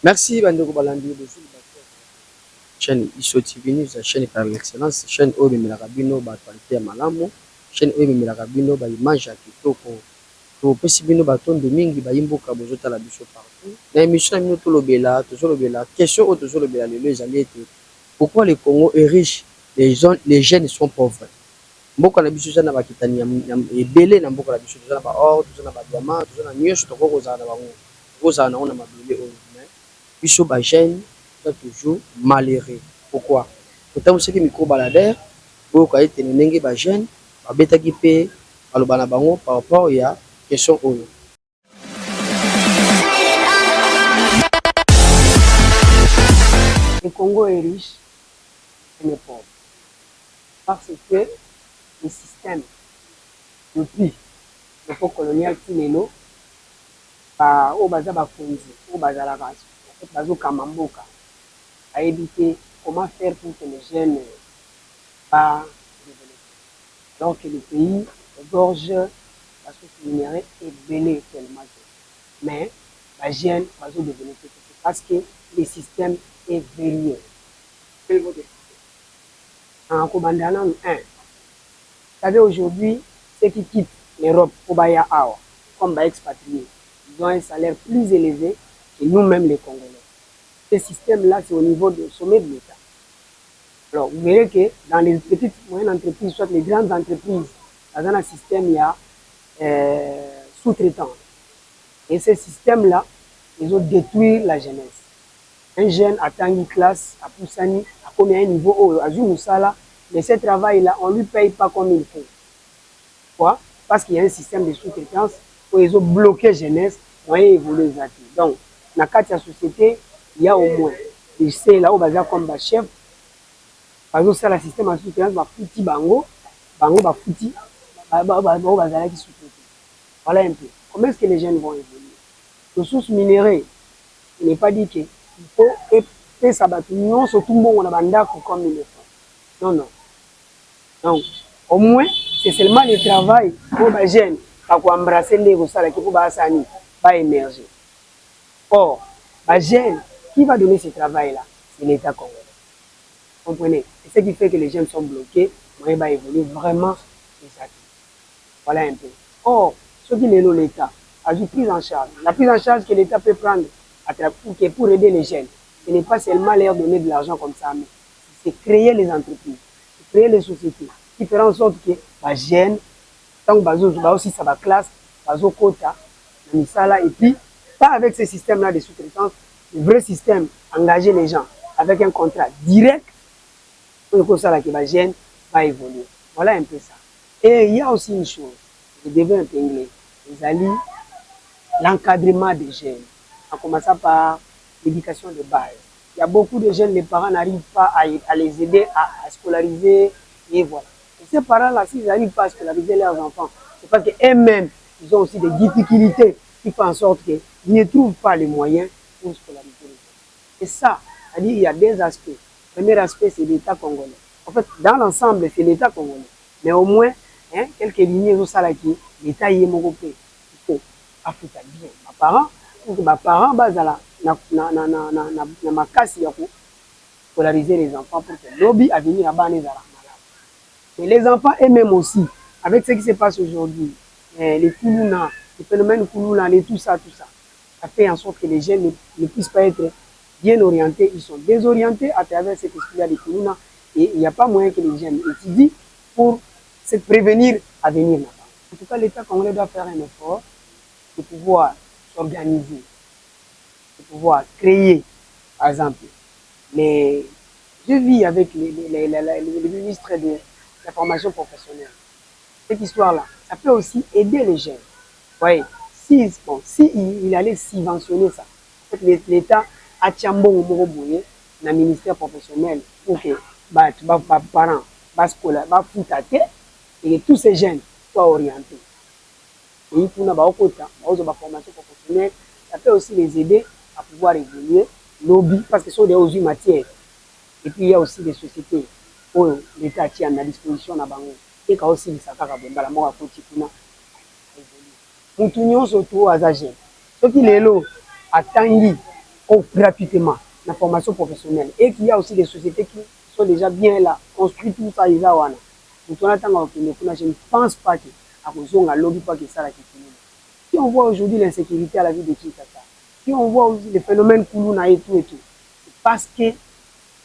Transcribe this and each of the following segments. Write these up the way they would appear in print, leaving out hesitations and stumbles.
Merci Bandeko Balandi de chaîne Iso TV News, la chaîne par l'excellence, chaîne Obi Milarabino, Batualité Malamu, chaîne Obi Milarabino, Image à Kitoko, pour Pessibino Baton de Mingi, Bayimbo Kabozota la Biso partout. La émission Amino Tolobela, Tozolobela, question au Tozolobela, les alliés. Pourquoi le Congo est riche, les jeunes sont pauvres? Mboka na biso na bakitani ebele na mboka na biso na ba or, na ba diamant, na nyonso tokozala na bango. Kozala na ona mabele oyo. Biso ba jeune toujours malheureux. Pourquoi? Pourtant ceux qui micro baladeur pour ka ete ndenge ba jeune ba betaki pe baloba na bango par rapport ya question oyo. Le Congo est riche et est pauvre parce que le système depuis l'époque coloniale Tinelo ba o baza bakonzi o bazala baso bazo kamamboka a éviter comment faire pour que les jeunes pas développés. Alors que le pays regorge la source minérale est belé tellement. Mais les jeunes bazo développer parce que le système est verrouillé. En commandant un, vous savez aujourd'hui ceux qui quittent l'Europe pour Baya Awa comme expatriés, ils ont un salaire plus élevé que nous-mêmes les Congolais. Ce système-là, c'est au niveau du sommet de l'État. Alors, vous verrez que dans les petites moyennes entreprises, soit les grandes entreprises, dans un système, il y a sous-traitants. Et ce système-là, ils ont détruit la jeunesse. Un jeune atteint une classe, à Poussani, à combien de niveau, à Zumoussala, mais ce travail-là, on ne lui paye pas comme il faut. Pourquoi? Parce qu'il y a un système de sous-traitance où ils ont bloqué la jeunesse, moyen évoluer les actifs. Donc, dans la société, il y a au moins, je sais là où on comme chef, par exemple, ça, le système de sous-traitance va foutre bango va foutre, qui sous-traiter. Voilà un peu. Comment est-ce que les jeunes vont évoluer? Les sources minérales, il n'est pas dit qu'il faut que ça va tout surtout bon, on a bandako comme il le faut. Non, non. Donc, au moins, c'est seulement le travail pour les jeunes, pour embrasser les ressources, pour émerger. Or, les jeunes, qui va donner ce travail-là? C'est l'État congolais. Vous comprenez? C'est ce qui fait que les jeunes sont bloqués, mais il va évoluer vraiment les actifs. Voilà un peu. Or, ce qui est l'État a une prise en charge. La prise en charge que l'État peut prendre pour aider les jeunes, ce n'est pas seulement leur donner de l'argent comme ça, mais c'est créer les entreprises, créer les sociétés, qui feront en sorte que les jeunes, tant que aussi ça va classe, bazo quota, et puis pas avec ce système-là de sous-traitance, le vrai système, engager les gens avec un contrat direct pour que ça les jeunes va évoluer. Voilà un peu ça. Et il y a aussi une chose, je devais un peu anglais, les alliés, l'encadrement des jeunes, en commençant par l'éducation de base. Il y a beaucoup de jeunes, les parents n'arrivent pas à les aider à scolariser, et voilà. Et ces parents-là, s'ils n'arrivent pas à scolariser leurs enfants, c'est parce qu'eux-mêmes, ils ont aussi des difficultés qui font en sorte qu'ils ne trouvent pas les moyens pour scolariser les enfants. Et ça, c'est-à-dire qu'il y a deux aspects. Le premier aspect, c'est l'État congolais. En fait, dans l'ensemble, c'est l'État congolais. Mais au moins, quelques lignées, l'État y est mon il faut affronter bien. Mes parents, pour que mes parents, na makasi ya scolariser les enfants pour que lobby à venir là-bas les malades. Mais les enfants eux-mêmes aussi, avec ce qui se passe aujourd'hui, les Koulouna, les phénomènes Koulouna, tout ça, ça fait en sorte que les jeunes ne puissent pas être bien orientés, ils sont désorientés à travers cet esprit-là des Koulouna et il n'y a pas moyen que les jeunes étudient pour se prévenir à venir là-bas. En tout cas, l'État congolais doit faire un effort de pouvoir s'organiser, de pouvoir créer, par exemple, je vis avec le ministre de la formation professionnelle. Cette histoire-là, ça peut aussi aider les jeunes. Voyez, si il allait subventionner ça, l'État a Tchambon au dans le ministère professionnel pour que les parents et tous ces jeunes soient orientés. Et pour la formation professionnelle, ça peut aussi les aider à pouvoir évoluer, lobby, parce que ce sont des autres matières. Et puis il y a aussi des sociétés où l'État tient à disposition de bango. Et quand aussi les sakaka bomba la mort à côté pour évoluer. Nous tournons surtout à Zagé. Ce qui est là, à Tanguy, offre gratuitement la formation professionnelle et qu'il y a aussi des sociétés qui sont déjà bien là, construit tout ça, ils ont. Je ne pense pas que à cause de la lobby pas que ça la question. Si on voit aujourd'hui l'insécurité à la vie de Kinshasa, si on voit aussi les phénomènes Koulouna et tout, c'est parce que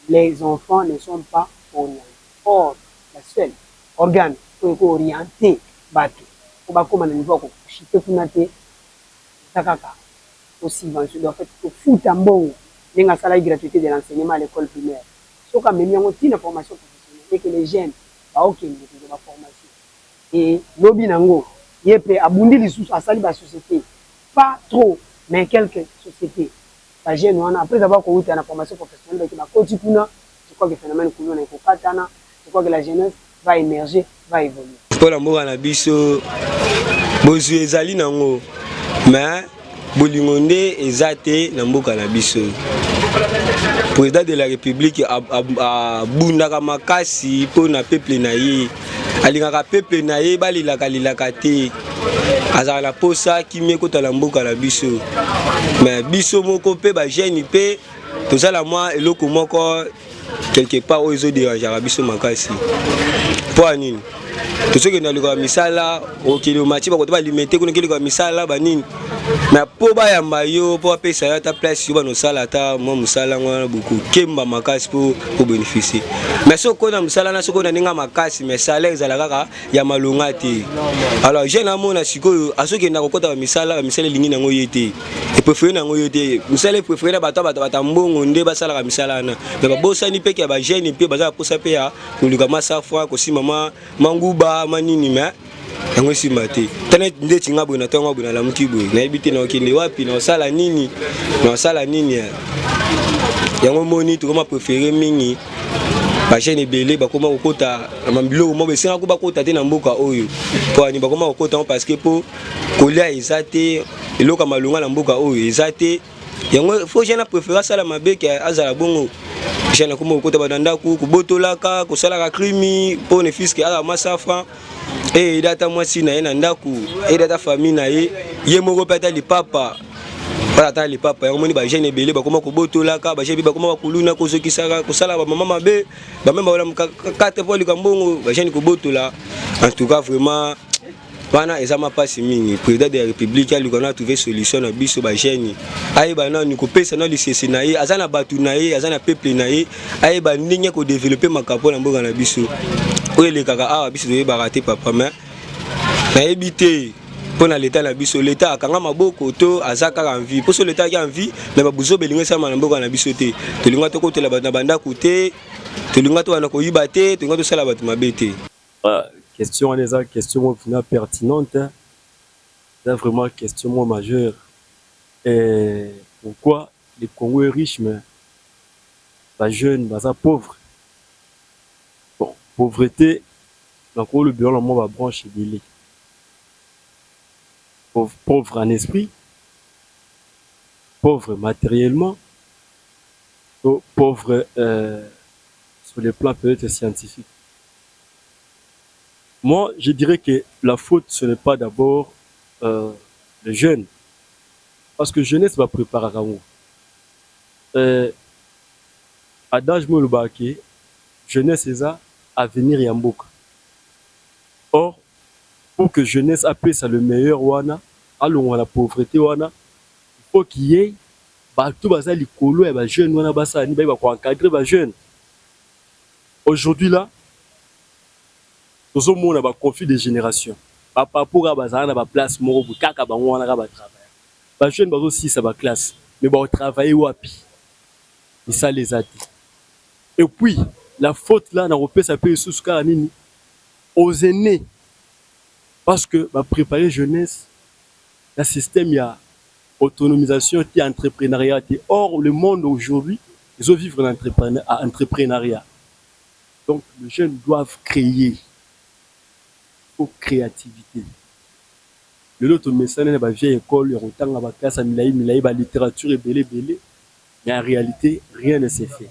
les enfants ne sont pas orientés. Or, la seule organe pour être orienté, pour comment on va chiter funate, takaka, aussi subvention, en fait, pour foutre en bon, les salaire gratuité de l'enseignement à l'école primaire. Ce qu'on a mis en une formation professionnelle et que les jeunes, ok, ils ont la formation. Et lobby nango, il est abundi les sous à salir la société, pas trop, mais quelques sociétés. La jeune, après avoir eu la formation professionnelle, je crois que le phénomène Koulouna est katana, je crois que la jeunesse va émerger, va évoluer. Pour l'amour à la biso, bozu ezali nango, mais bolingonde ezate namboka na biso. Président de la République a bundaka makasi pour na peuple na ye. Alingaka peuple na ye balilaka te. Azala la posa ki mekota na mboka na biso. Mais biso moko pe ba jeune pe tozala moi eloko moko quelque part ozo déranger biso makasi. Pour anini tout ce que nous avons misala au kilo mati ba kote ba limiter ko ngeli ko misala ba nini mais po ba ya mayo po pe sa ta place yo ba no sala ta mo musala ngwana beaucoup kemba makasi pour bénéficier mais so ko na musala na so ko na ninga makasi mais salaire za la kaka ya malonga te alors jeune amona siko asoki na kokota ba misala lingi na ngoyo te et préféré na ngoyo te musala préféré na bato mbongo nde ba sala ka misala na mais ba bosani pe ke ba jeune pe ba za posa pe ya ko luka masa fwa ko si mama manguba manini mais yango simate tane nde tinga bona tonga bona la mutibu na ebite na okende wapi na sala nini yango moni to koma préféré mingi ba jeune belé ba koma kokota mambilo mo be singa ko ba kota te na mboka oyo po ani ba koma kokota parce que po kolia ezate eloka malunga na mboka oyo ezate yango faut jeune préféré sala mabeke azala bongo jeune koma kokota badanda ku kubotolaka ko sala ka crime po ne fiske ala masafa et data moi si na yena ndaku et data famille na ye moko peta li papa para ta li papa yango moni ba jeune belé ba koma ko botolaka ba jeune ba koma ko luna ko zokisaka ko sala ba mama mabe ba même ba wala 4 fois li kambongo ba jeune ko botola en tout cas vraiment wana ezama pasi mingi président de la république ali kona trouver solution na biso ba jeune ayi ba nani ko pesa na lisese na ye azana batu na ye azana peuple na ye ayi ba ndinga ko développer makapo na mboka na biso oye le kaka awa biso doye barate papa mais na ebité pour na l'état na biso l'état akanga maboko to azaka en vie pour so l'état qui en vie mais babuzo belinga sama na mboka na biso te to linga to kotela bana banda kote to linga to wana ko yibate to linga to sala batu mabete question les question pertinente c'est vraiment question majeure et pourquoi les Congo est riche mais pas jeune pas pauvre. Bon, pauvreté, donc le bureau dans ma branche est pauvre en esprit, pauvre matériellement, pauvre sur le plan peut-être scientifique. Moi, je dirais que la faute, ce n'est pas d'abord les jeunes, parce que jeunesse va préparer à vous. Adage Molobake, jeunesse c'est ça. Avenir Yamboka. Or, pour que jeunesse appelle ça le meilleur wana, allons à la pauvreté wana, il faut qu'il y ait tout bazar likolo et ba jeune wana basa ni ba encadrer ba jeune. Aujourd'hui là, nous avons un conflit de génération. Papa pour bazar na ba place moko bu kaka ba wana ka ba travail. Ba jeune bazo si ça ba classe, mais ba travailler wapi. Et ça les a dit. Et puis la faute là, n'a pas ça peut aux aînés. Parce que va préparer jeunesse, le système il y a autonomisation et entrepreneuriat. Or, le monde aujourd'hui, ils ont vivre en entrepreneuriat. Donc, les jeunes doivent créer. Il faut créativité. Le autre message, il y a une vieille école, il y a une littérature et belé. Mais en réalité, rien ne s'est fait.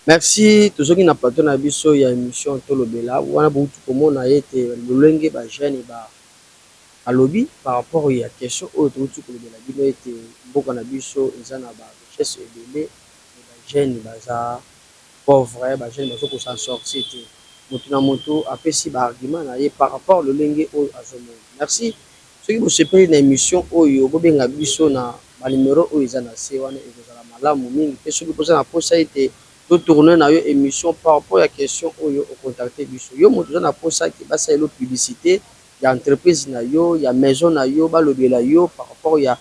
Merci tous ceux qui n'ont pas ton avis sur l'émission Tolobela. On a beaucoup de monde a été le lengue ba jeune ba alobi par rapport ya question oyo touti kolobela bino ete mboka na biso eza na richesse ebele bajeune baza pauvre bajeune bazokosa sorti te moto na moto apesi baargument na ye par rapport lolenge oyo azomona. Merci soki bosepeli na émission oyo bobenga biso na banimero oyo eza na se wana ekozala malamu mingi mpe soki mpoza na posa ete totourne na yo émission par rapport ya question oyo ocontacte biso yo moto oza na posa ete basalela publicité ya entreprise na yo ya maison na yo balobela yo par rapport ya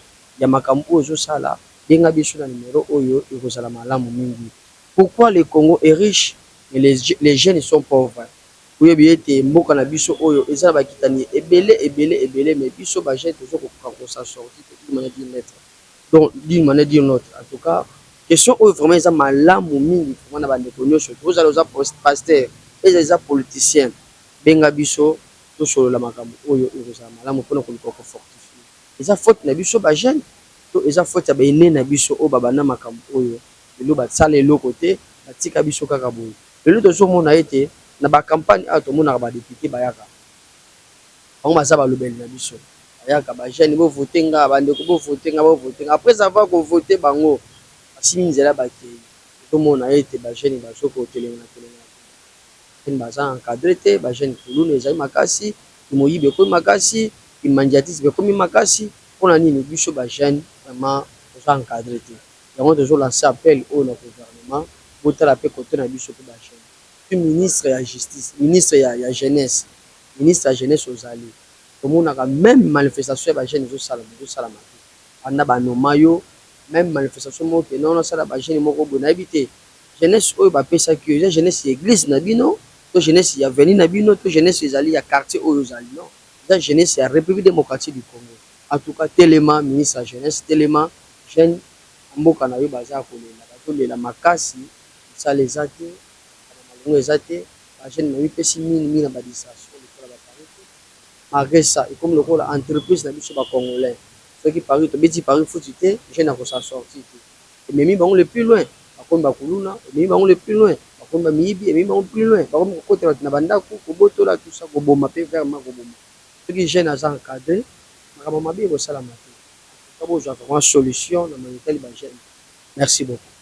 makambo oyo ozosala benga biso na numéro oyo ekozala malamu mingi. Pourquoi le Congo est riche et les jeunes sont pauvres? Oyebi ete mboka na biso oyo eza bakitani ebele mais biso ba jeune tozokoka kosa sorti d'une manière d'une autre. Donc d'une manière d'une autre en tout cas question oyo vraiment eza malamu mingi vraiment na bandeko nyonso tozala oza pasteur eza politicien benga biso tosolola makambo oyo ekozala malamu mpona koluka kofortifie eza faute na biso ba jeune to eza faute ya baene na biso oyo babanda makambo oyo lelo basala eloko te batika biso kaka boye lelo tozomona ete na bakampagne ayo tomonaka badepute bayaka bango baza balobeli na biso bayaka bajeune bovote nga bandeko bovote nga après avoir kovote bango basimi nzela bakei tomona ete bajeune bazokotelenga baza encadré te bajeune kuluna ezali makasi moyibi ekomi makasi imandiatisme ekomi makasi mpona nini biso bajeune vraiment toza encadré te yango tozolance appel oyo na gouvernement botala mpe kote na biso mpe bajeune puis ministre ya justice ministre ya jeunesse ministre ya jeunesse ozali tomonaka même manifestation ya bajeune ezosalama te anda banoma yo même manifestation moko kende wana osala bajeune moko boye nayebi te jeunesse oyo bapesaki yo eza jeunesse ya église na bino to jeunesse ya veni na bino to jeunesse ezali ya quartier oyo ozali non eza jeunesse ya république démocratique du Congo. En tout cas telema ministre ya jeunesse telema jeune mboka na yo baza kolela bazolela makasi misala eza te malongo eza te bajeune na mipesi mingi na badistraction lokola bapari te malgré ça ekomi lokola entreprise na biso bacongolais soki pari tobeti pari futi te jeune akosa sorti te ememi bango le plus loin bakomi bakuluna ememi bango le plus loin bakomi bamiyibi ememi bango plus loin bakomi kokotela na bandako kobotola tusa koboma mpe vraiment koboma soki jeune aza encadré makambo mabe ekosalama te bozwaka mwa solution na manitali bajeune. Merci beaucoup.